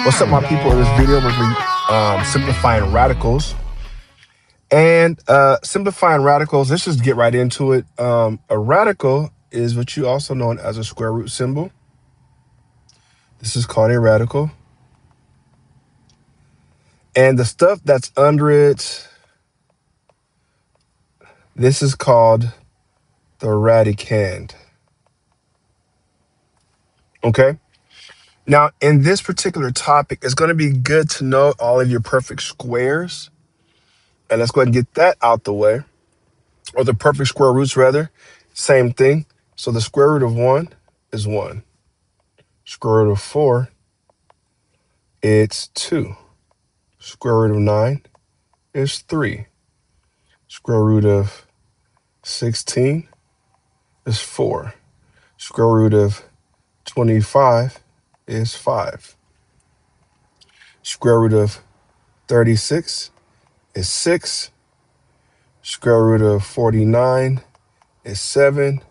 What's up, my people? In this video, we're going to be simplifying radicals. And simplifying radicals, let's just get right into it. A radical is what you also know as a square root symbol. This is called a radical. And the stuff that's under it, this is called the radicand. Okay? Now, in this particular topic, it's going to be good to know all of your perfect squares. And let's go ahead and get that out the way. Or the perfect square roots, rather. Same thing. So the square root of 1 is 1. Square root of 4, it's 2. Square root of 9 is 3. Square root of 16 is 4. Square root of 25 is 5. Square root of 36 is 6. Square root of 49 is 7.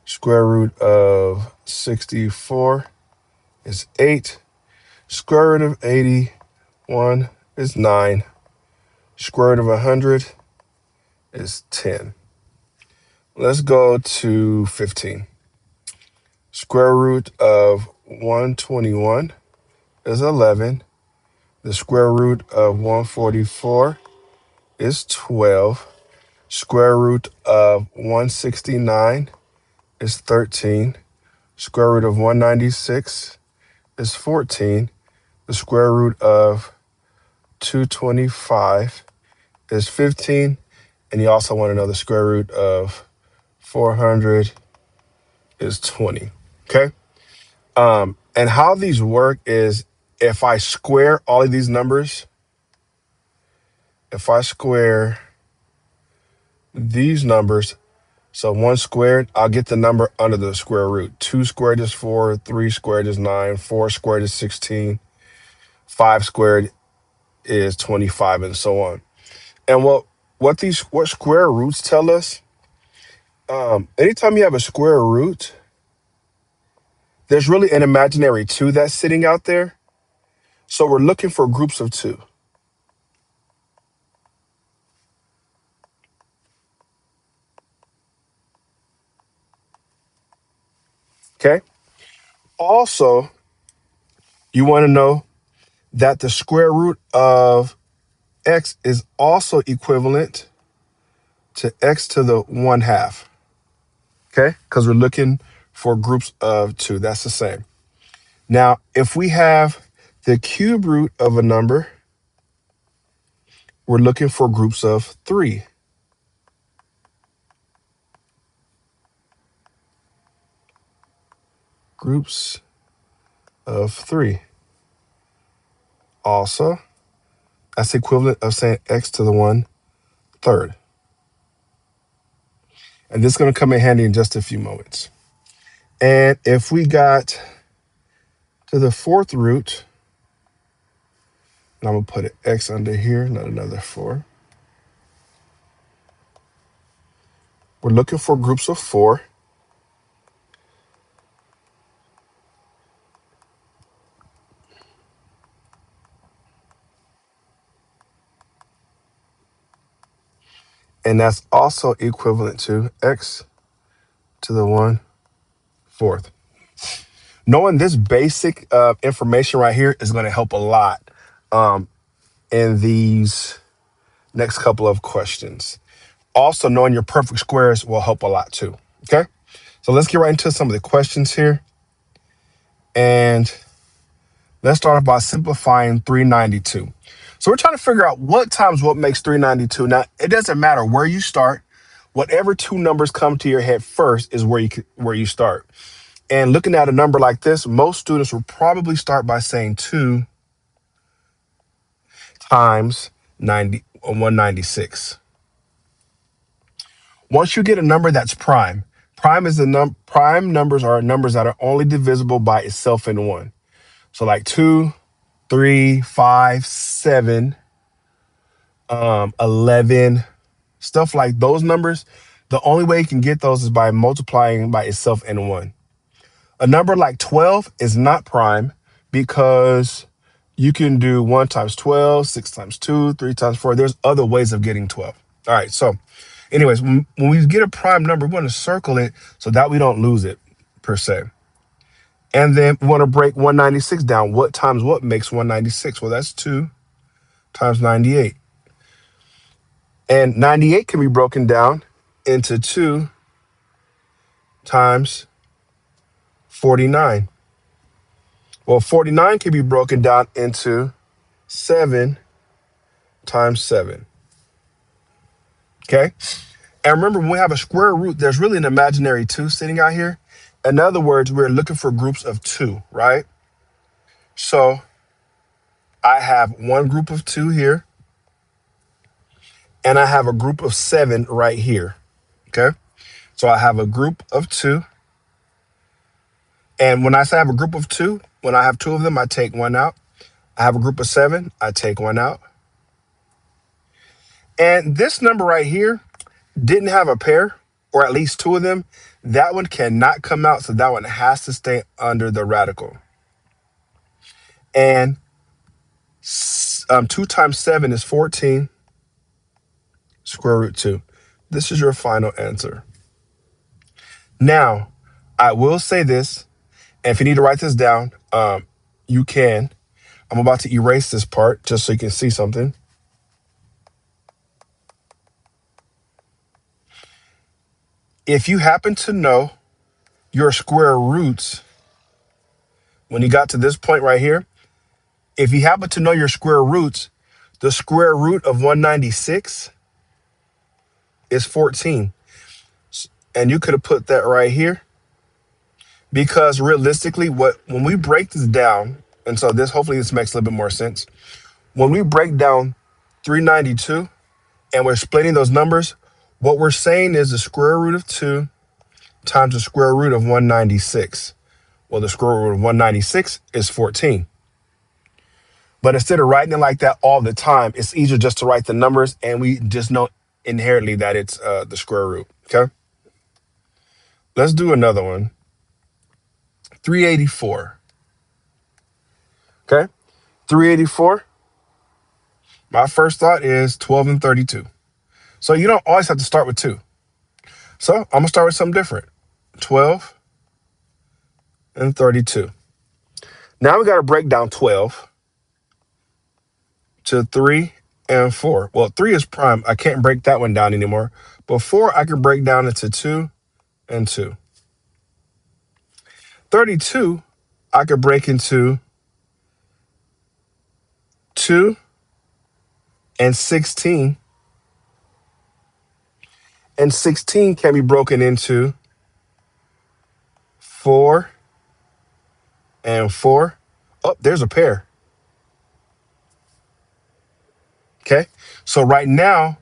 Square root of 64 is 8. Square root of 81 is 9. Square root of 100 is 10. Let's go to 15. Square root of 121 is 11. The square root of 144 is 12. Square root of 169 is 13. Square root of 196 is 14. The square root of 225 is 15. And you also want to know the square root of 400 is 20. Okay? And how these work is if I square all of these numbers, if I square these numbers, so 1 squared, I'll get the number under the square root. 2 squared is 4, 3 squared is 9, 4 squared is 16, 5 squared is 25, and so on. And what square roots tell us, anytime you have a square root, there's really an imaginary 2 that's sitting out there. So we're looking for groups of 2. Okay? Also, you want to know that the square root of x is also equivalent to x to the 1/2. Okay? Because we're looking for groups of 2. That's the same. Now, if we have the cube root of a number, we're looking for groups of 3. Groups of 3. Also, that's equivalent of saying x to the 1/3. And this is going to come in handy in just a few moments. And if we got to the 4th root, and I'm going to put an x under here, not another 4. We're looking for groups of 4. And that's also equivalent to x to the 1/4. Knowing this basic information right here is going to help a lot in these next couple of questions. Also, knowing your perfect squares will help a lot too. Okay, so let's get right into some of the questions here. And let's start off by simplifying 392. So we're trying to figure out what times what makes 392. Now, it doesn't matter where you start. Whatever 2 numbers come to your head first is where you start. And looking at a number like this, most students will probably start by saying 2 times 196. Once you get a number that's prime, prime numbers are numbers that are only divisible by itself in 1. So like 2, 3, 5, 7, 11, stuff like those numbers. The only way you can get those is by multiplying by itself in 1. A number like 12 is not prime because You can do 1 times 12, 6 times 2, 3 times 4. There's other ways of getting 12. All right, so anyways, when we get a prime number, we want to circle it so that we don't lose it, per se. And then we want to break 196 down. What times what makes 196? Well, that's 2 times 98. And 98 can be broken down into 2 times 49. Well, 49 can be broken down into 7 times 7. Okay? And remember, when we have a square root, there's really an imaginary 2 sitting out here. In other words, we're looking for groups of 2, right? So I have one group of 2 here, and I have a group of 7 right here. Okay? So I have a group of 2. And when I say I have a group of 2, when I have 2 of them, I take 1 out. I have a group of 7, I take 1 out. And this number right here didn't have a pair, or at least 2 of them. That one cannot come out, so that one has to stay under the radical. And 2 times 7 is 14, square root 2. This is your final answer. Now, I will say this, and if you need to write this down, you can. I'm about to erase this part just so you can see something. If you happen to know your square roots, when you got to this point right here, if you happen to know your square roots, the square root of 196 is 14. And you could have put that right here, because realistically, when we break this down, and so hopefully this makes a little bit more sense. When we break down 392 and we're splitting those numbers, what we're saying is the square root of 2 times the square root of 196. Well, the square root of 196 is 14. But instead of writing it like that all the time, it's easier just to write the numbers, and we just know inherently that it's the square root, okay? Let's do another one. 384, okay? 384, my first thought is 12 and 32. So you don't always have to start with 2. So I'm going to start with something different. 12 and 32. Now we got to break down 12 to 3 and 4. Well, 3 is prime. I can't break that one down anymore. But 4 I can break down into 2 and 2. 32 I could break into 2 and 16. And 16 can be broken into 4 and 4. Oh, there's a pair. Okay, so right now,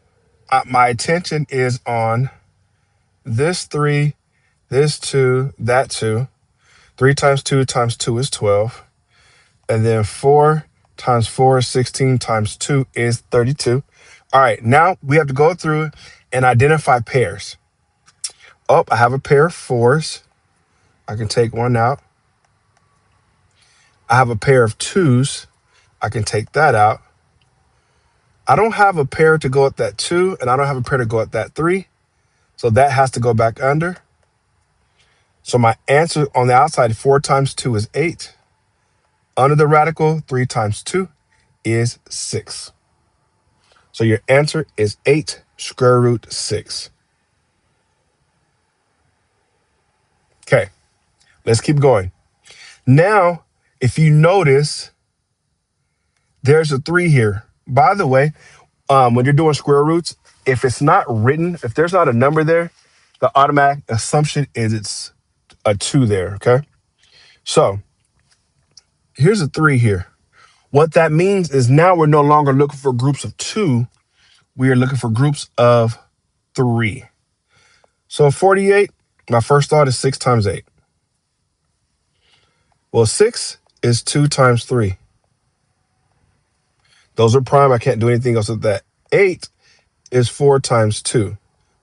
my attention is on this 3, this 2, that 2. 3 times 2 times 2 is 12. And then 4 times 4 is 16 times 2 is 32. All right, now we have to go through and identify pairs. Oh, I have a pair of 4s. I can take 1 out. I have a pair of 2s. I can take that out. I don't have a pair to go at that 2, and I don't have a pair to go at that 3. So that has to go back under. So my answer on the outside, 4 times 2 is 8. Under the radical, 3 times 2 is 6. So your answer is 8 square root 6. Okay, let's keep going. Now, if you notice, there's a 3 here. By the way, when you're doing square roots, if it's not written, if there's not a number there, the automatic assumption is it's a 2 there, okay? So here's a 3 here. What that means is now we're no longer looking for groups of 2. We are looking for groups of 3. So 48, my first thought is 6 times 8. Well, 6 is 2 times 3. Those are prime. I can't do anything else with that. 8 is 4 times 2.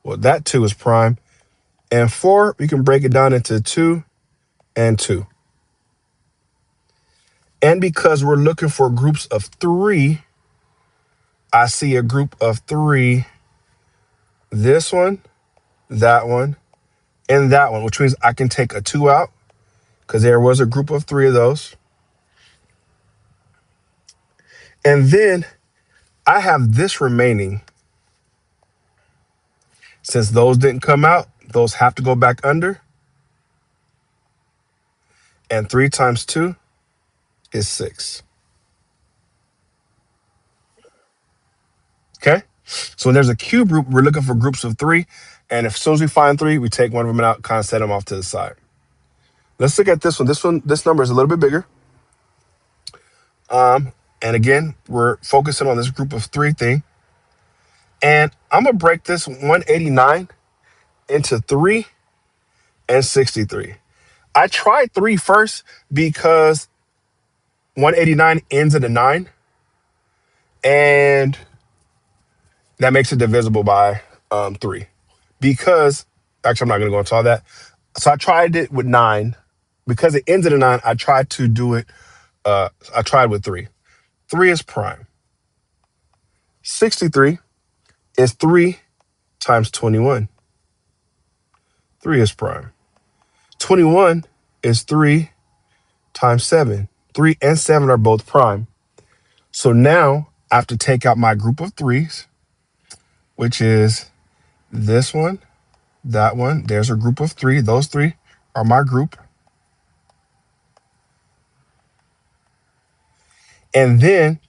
Well, that 2 is prime. And 4, we can break it down into 2 and 2. And because we're looking for groups of 3, I see a group of 3, this one, that one, and that one, which means I can take a 2 out because there was a group of 3 of those. And then I have this remaining. Since those didn't come out, those have to go back under. And 3 times 2 is 6. Okay? So when there's a cube group, we're looking for groups of 3. And as soon as we find 3, we take one of them out, kind of set them off to the side. Let's look at this one. This number is a little bit bigger. And again, we're focusing on this group of 3 thing. And I'm going to break this 189 into 3 and 63. I tried 3 first because 189 ends in a 9. And that makes it divisible by 3. Because, actually, I'm not going to go into all that. So I tried it with 9. Because it ends in a 9, I tried to do it, I tried with 3. 3 is prime. 63 is 3 times 21. 3 is prime. 21 is 3 times 7. 3 and 7 are both prime. So now I have to take out my group of 3s, which is this one, that one. There's a group of 3. Those 3 are my group. And then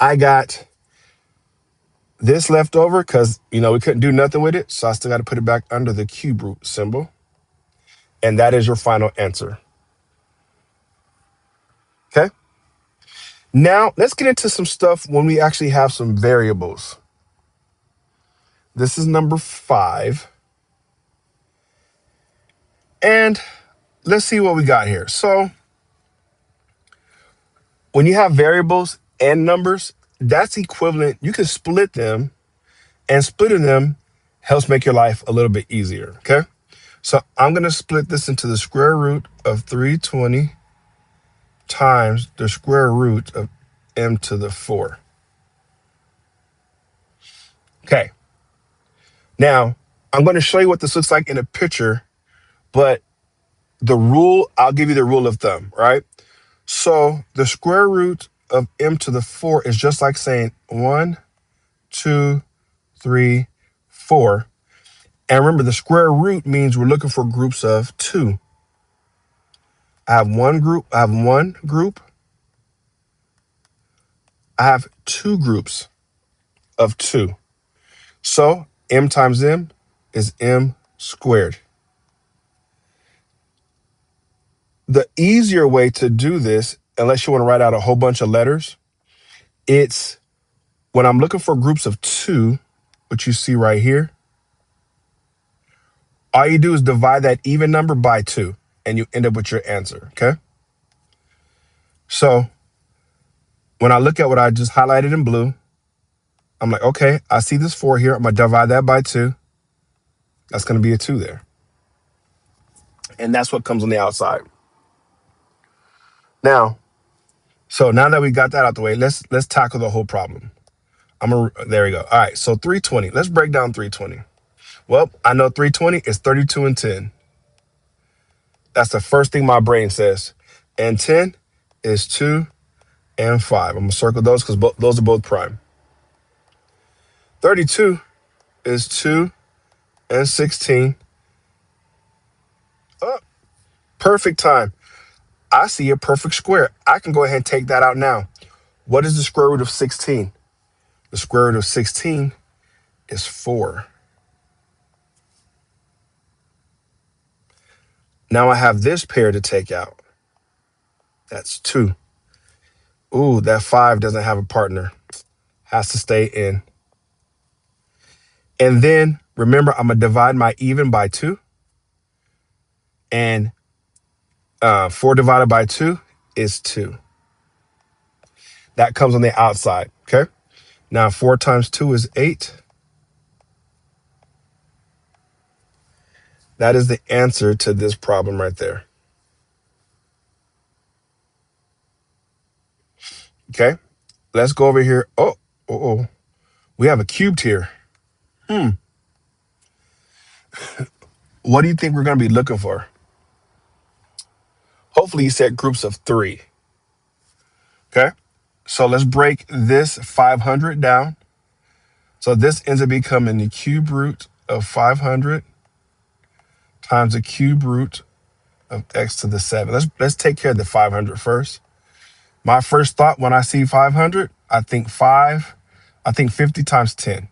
I got this left over because, we couldn't do nothing with it. So I still got to put it back under the cube root symbol. And that is your final answer. Okay. Now let's get into some stuff when we actually have some variables. This is number 5. And let's see what we got here. So when you have variables and numbers, that's equivalent. You can split them, and splitting them helps make your life a little bit easier. Okay. So I'm going to split this into the square root of 320 times the square root of m to the 4. Okay. Now, I'm going to show you what this looks like in a picture, but I'll give you the rule of thumb, right? So the square root of m to the 4 is just like saying 1, 2, 3, 4. And remember, the square root means we're looking for groups of 2. I have one group. I have 2 groups of 2. So m times m is m squared. The easier way to do this, unless you want to write out a whole bunch of letters, it's when I'm looking for groups of 2, which you see right here, all you do is divide that even number by 2, and you end up with your answer, okay? So when I look at what I just highlighted in blue, I'm like, okay, I see this 4 here. I'm going to divide that by 2. That's going to be a 2 there. And that's what comes on the outside. Now that we got that out the way, let's tackle the whole problem. There we go. All right, so 320. Let's break down 320. Well, I know 320 is 32 and 10. That's the first thing my brain says. And 10 is 2 and 5. I'm going to circle those because those are both prime. 32 is 2 and 16. Oh, perfect time. I see a perfect square. I can go ahead and take that out now. What is the square root of 16? The square root of 16 is 4. Now I have this pair to take out. That's 2. Ooh, that 5 doesn't have a partner. Has to stay in. And then, remember, I'm going to divide my even by 2. And 4 divided by 2 is 2. That comes on the outside, okay? Now, 4 times 2 is 8. That is the answer to this problem right there. Okay, let's go over here. Oh, we have a cubed here. What do you think we're going to be looking for? Hopefully you said groups of 3. Okay, so let's break this 500 down. So this ends up becoming the cube root of 500 times the cube root of x to the 7. Let's take care of the 500 first. My first thought when I see 500, I think 50 times 10.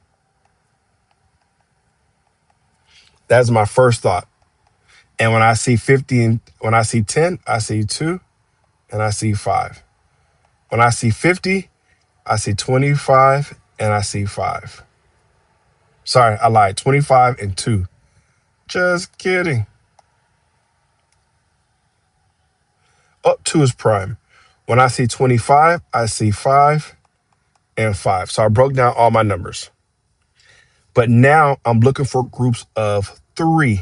That's my first thought. And when I see 50 and when I see 10, I see 2 and I see 5. When I see 50, I see 25 and I see 5. Sorry, I lied. 25 and 2. Just kidding. Oh, 2 is prime. When I see 25, I see 5 and 5. So I broke down all my numbers. But now I'm looking for groups of 3.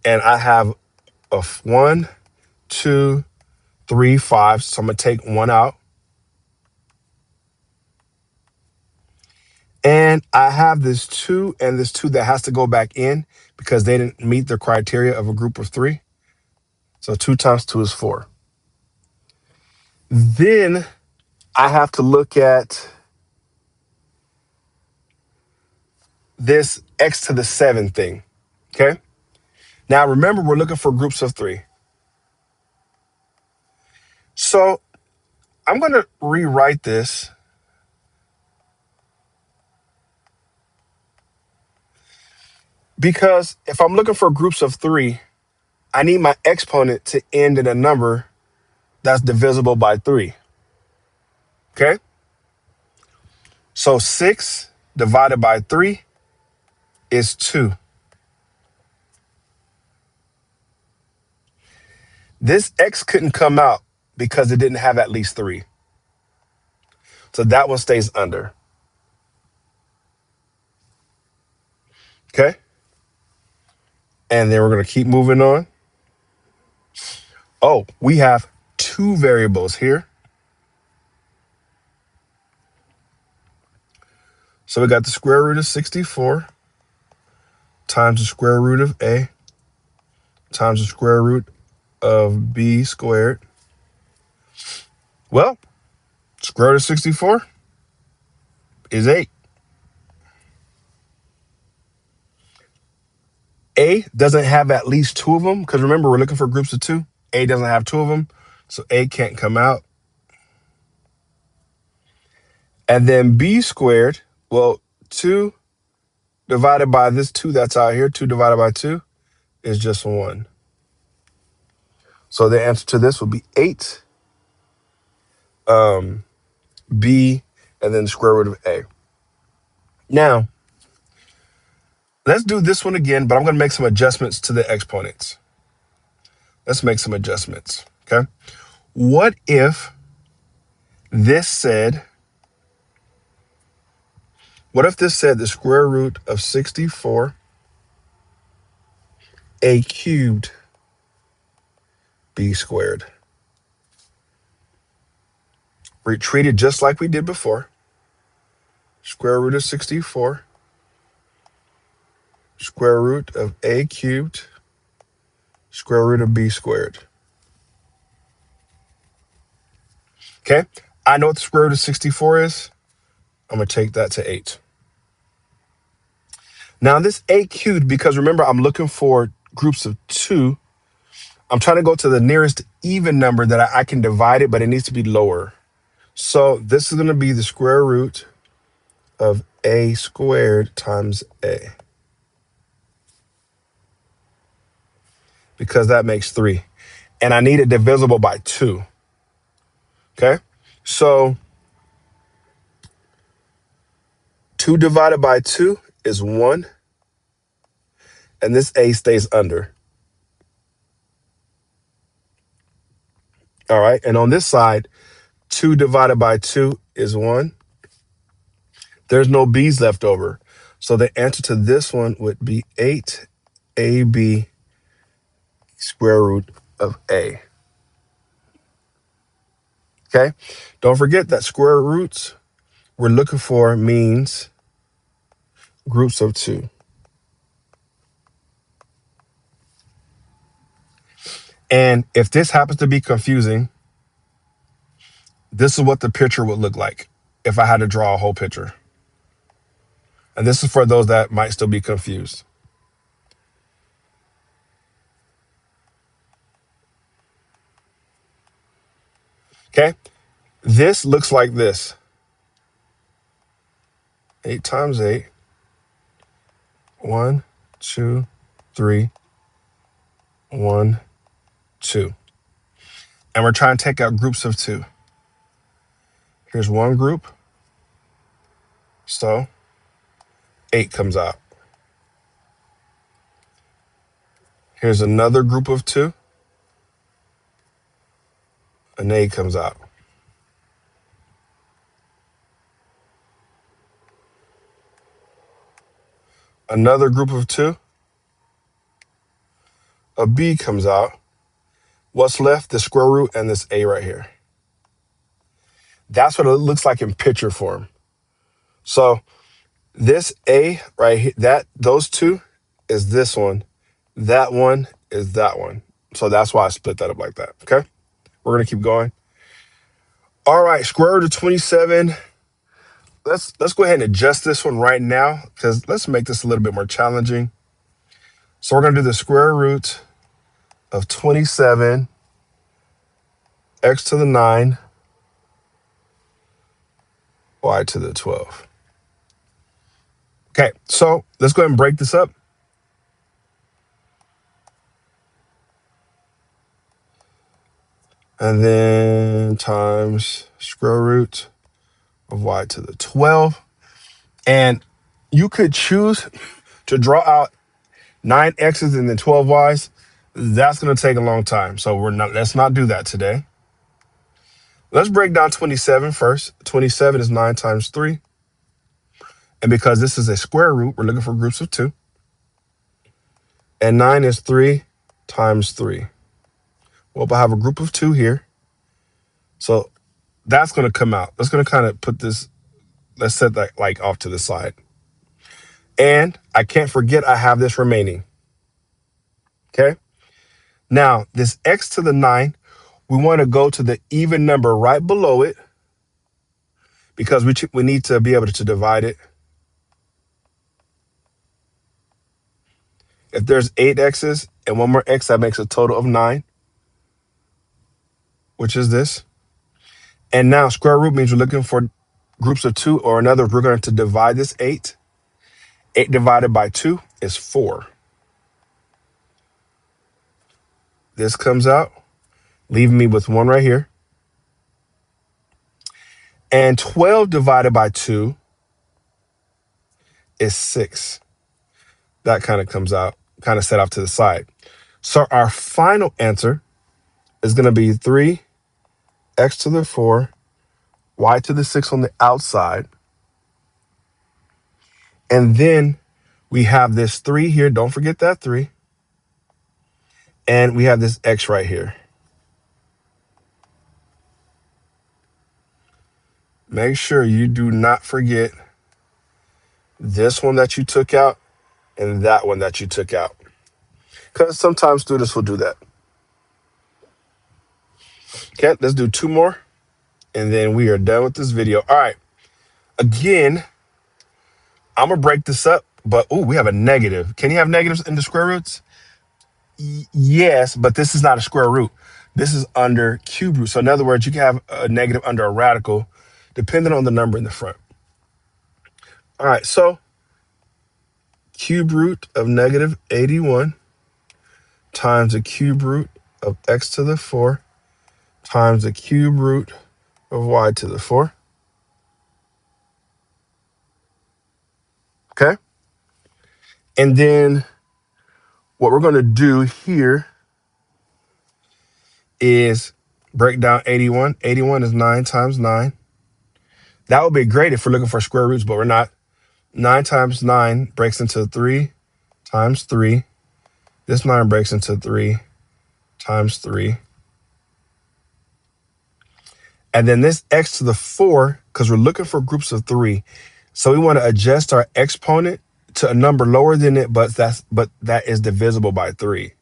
And I have a 1, 2, 3, 5. So I'm going to take 1 out. And I have this 2 and this 2 that has to go back in because they didn't meet the criteria of a group of 3. So 2 times 2 is 4. Then I have to look at this x to the 7 thing. Okay. Now remember, we're looking for groups of 3. So I'm going to rewrite this because if I'm looking for groups of 3, I need my exponent to end in a number that's divisible by 3. Okay. So 6 divided by 3 is 2. This x couldn't come out because it didn't have at least 3. So that one stays under. Okay. And then we're going to keep moving on. Oh, we have 2 variables here. So we got the square root of 64 times the square root of a times the square root of b squared. Well, square root of 64 is 8. A doesn't have at least 2 of them because remember, we're looking for groups of 2. A doesn't have 2 of them, so A can't come out. And then b squared, well, 2 divided by this 2 that's out here, 2 divided by 2 is just 1. So the answer to this would be 8, b, and then the square root of a. Now, let's do this one again, but I'm going to make some adjustments to the exponents. Let's make some adjustments, okay? What if this said the square root of 64 a cubed b squared? Retreat it just like we did before. Square root of 64, square root of a cubed, square root of b squared. Okay, I know what the square root of 64 is. I'm going to take that to 8. Now this a cubed, because remember, I'm looking for groups of 2. I'm trying to go to the nearest even number that I can divide it, but it needs to be lower. So this is going to be the square root of a squared times a, because that makes 3. And I need it divisible by 2. Okay, so 2 divided by 2 is 1. And this a stays under. All right, and on this side, 2 divided by 2 is 1. There's no b's left over. So the answer to this one would be 8ab square root of a. Okay. Don't forget that square roots we're looking for means groups of 2. And if this happens to be confusing, this is what the picture would look like if I had to draw a whole picture. And this is for those that might still be confused. Okay. This looks like this. 8 times 8. 1, 2, 3, 1, 2. And we're trying to take out groups of 2. Here's one group. So 8 comes out. Here's another group of 2. An 8 comes out. Another group of 2. A B comes out. What's left? The square root and this A right here. That's what it looks like in picture form. So this A right here, those 2 is this one. That one is that one. So that's why I split that up like that. Okay. We're going to keep going. All right. Square root of 27. Let's go ahead and adjust this one right now because let's make this a little bit more challenging. So we're going to do the square root of 27 x to the 9 y to the 12. Okay, so let's go ahead and break this up. And then times square root of y to the 12. And you could choose to draw out 9 x's and then 12 y's. That's going to take a long time. So let's not do that today. Let's break down 27 first. 27 is 9 times 3. And because this is a square root, we're looking for groups of 2. And 9 is 3 times 3. Well, I have a group of 2 here. So that's going to come out. That's going to kind of put this, let's set that like off to the side. And I can't forget I have this remaining. Okay. Now, this x to the 9, we want to go to the even number right below it because we need to be able to divide it. If there's 8 x's and one more x, that makes a total of 9, which is this. And now square root means we're looking for groups of 2, or in other words, we're going to divide this 8. 8 divided by 2 is 4. This comes out, leaving me with 1 right here. And 12 divided by 2 is 6. That kind of comes out, kind of set off to the side. So our final answer is going to be 3 x to the 4, y to the 6 on the outside. And then we have this 3 here. Don't forget that 3. And we have this x right here. Make sure you do not forget this one that you took out and that one that you took out, because sometimes students will do that. Okay, let's do 2 more, and then we are done with this video. All right. Again, I'm going to break this up, but, we have a negative. Can you have negatives in the square roots? Yes, but this is not a square root. This is under cube root. So in other words, you can have a negative under a radical, depending on the number in the front. All right, so cube root of negative 81 times the cube root of x to the 4 times the cube root of y to the 4. Okay. And then what we're going to do here is break down 81. 81 is 9 times 9. That would be great if we're looking for square roots, but we're not. 9 times 9 breaks into 3 times 3. This 9 breaks into 3 times 3. And then this x to the 4, because we're looking for groups of 3. So we want to adjust our exponent to a number lower than it, but that is divisible by 3.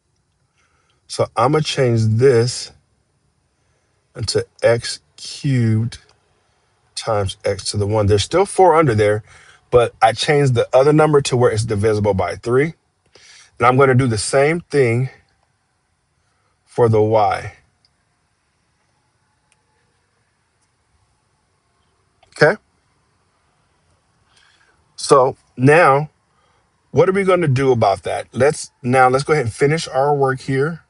So I'm going to change this into x cubed times x to the 1. There's still 4 under there, but I changed the other number to where it's divisible by 3. And I'm going to do the same thing for the y. Okay? So now, what are we going to do about that? Let's go ahead and finish our work here.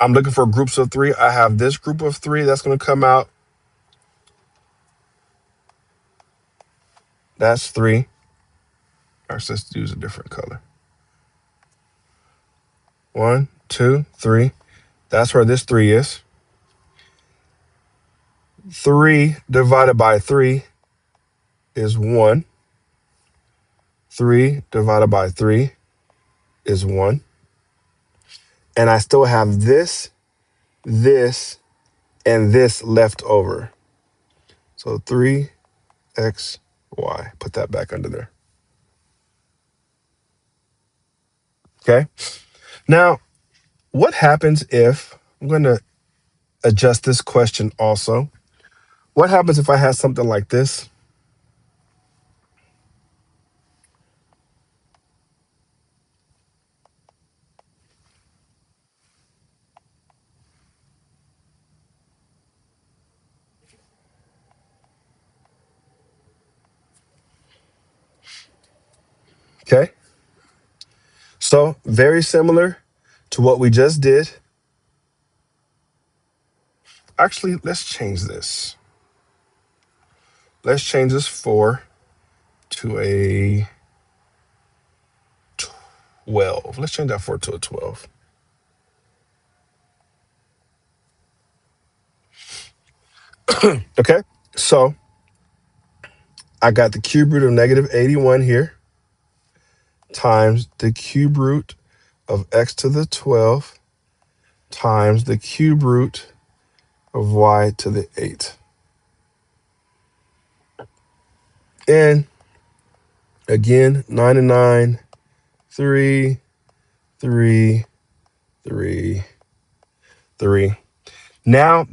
I'm looking for groups of 3. I have this group of 3 that's going to come out. That's 3. All right, let's use a different color. 1, 2, 3. That's where this 3 is. 3 divided by 3 is 1. 3 divided by 3 is 1. And I still have this, this, and this left over. So 3x, y. Put that back under there. Okay? Now, what happens if, I'm going to adjust this question also. What happens if I have something like this? Okay? So very similar to what we just did. Actually, let's change this. Let's change this 4 to a 12. Let's change that 4 to a 12. Okay, so I got the cube root of negative 81 here times the cube root of x to the 12 times the cube root of y to the 8. And again, 99, 3, 3, 3, 3. Now,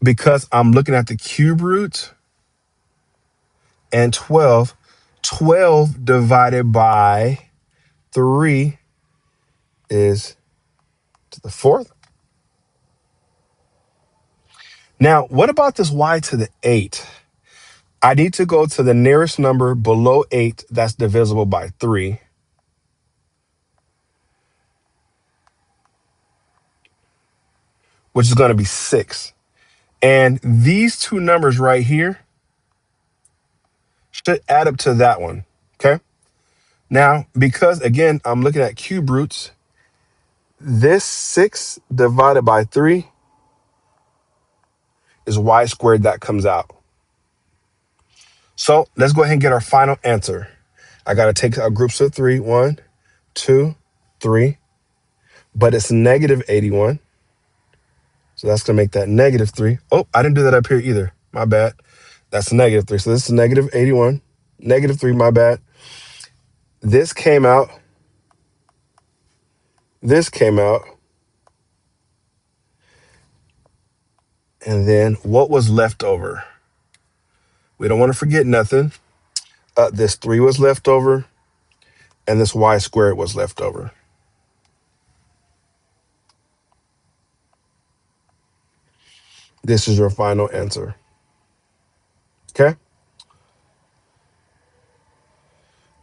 because I'm looking at the cube root and 12, 12 divided by 3 is to the 4th. Now, what about this y to the 8? I need to go to the nearest number below 8 that's divisible by 3. Which is going to be 6. And these two numbers right here should add up to that one, okay? Now, because, again, I'm looking at cube roots, this 6 divided by 3 is y squared that comes out. So let's go ahead and get our final answer. I got to take our groups of 3. 1, 2, 3. But it's negative 81. So that's going to make that negative 3. Oh, I didn't do that up here either. My bad. That's negative 3. So this is negative 81. Negative 3, my bad. This came out. This came out. And then what was left over? We don't want to forget nothing. This 3 was left over. And this y squared was left over. This is your final answer. Okay?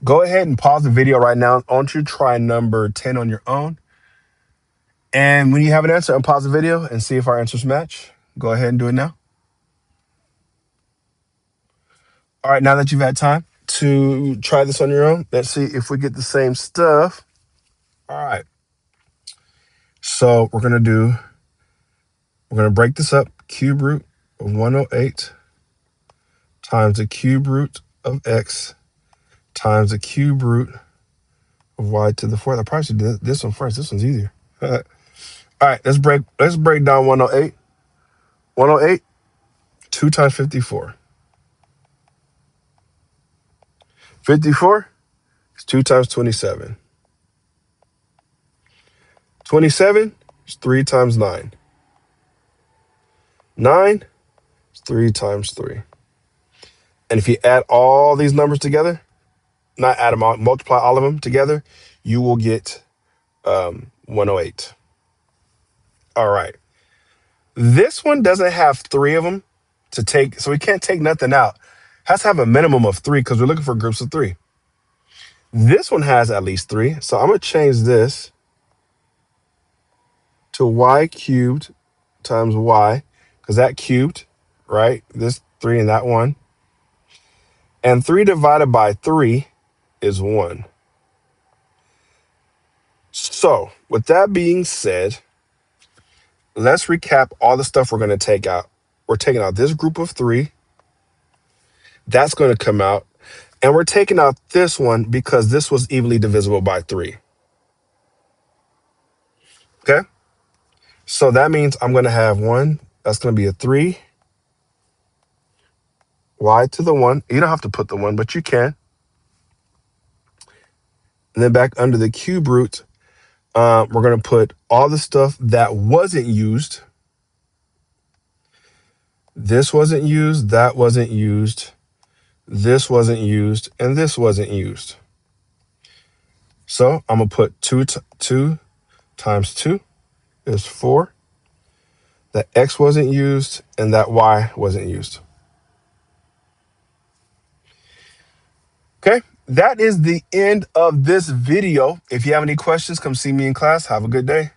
Go ahead and pause the video right now. I want you to try number 10 on your own. And when you have an answer, unpause the video and see if our answers match. Go ahead and do it now. All right, now that you've had time to try this on your own, let's see if we get the same stuff. All right. So we're going to break this up. Cube root of 108 times the cube root of x times the cube root of y to the 4th. I probably should do this one first. This one's easier. All right, let's break down 108. 108, 2 times 54. 54 is 2 times 27. 27 is 3 times 9. 9 is 3 times 3. And if you add all these numbers together, not add them all, multiply all of them together, you will get 108. All right. This one doesn't have 3 of them to take, so we can't take nothing out. Has to have a minimum of 3 because we're looking for groups of 3. This one has at least 3, so I'm going to change this to y cubed times y, because that cubed, right? This 3 and that 1. And 3 divided by 3 is 1. So, with that being said, let's recap all the stuff we're going to take out. We're taking out this group of 3. That's going to come out. And we're taking out this one because this was evenly divisible by 3. Okay? So that means I'm going to have 1. That's going to be a 3. Y to the 1. You don't have to put the 1, but you can. And then back under the cube root, we're going to put all the stuff that wasn't used. This wasn't used. That wasn't used. This wasn't used. And this wasn't used. So I'm going to put 2 times 2 is 4. That X wasn't used and that Y wasn't used. Okay, that is the end of this video. If you have any questions, come see me in class. Have a good day.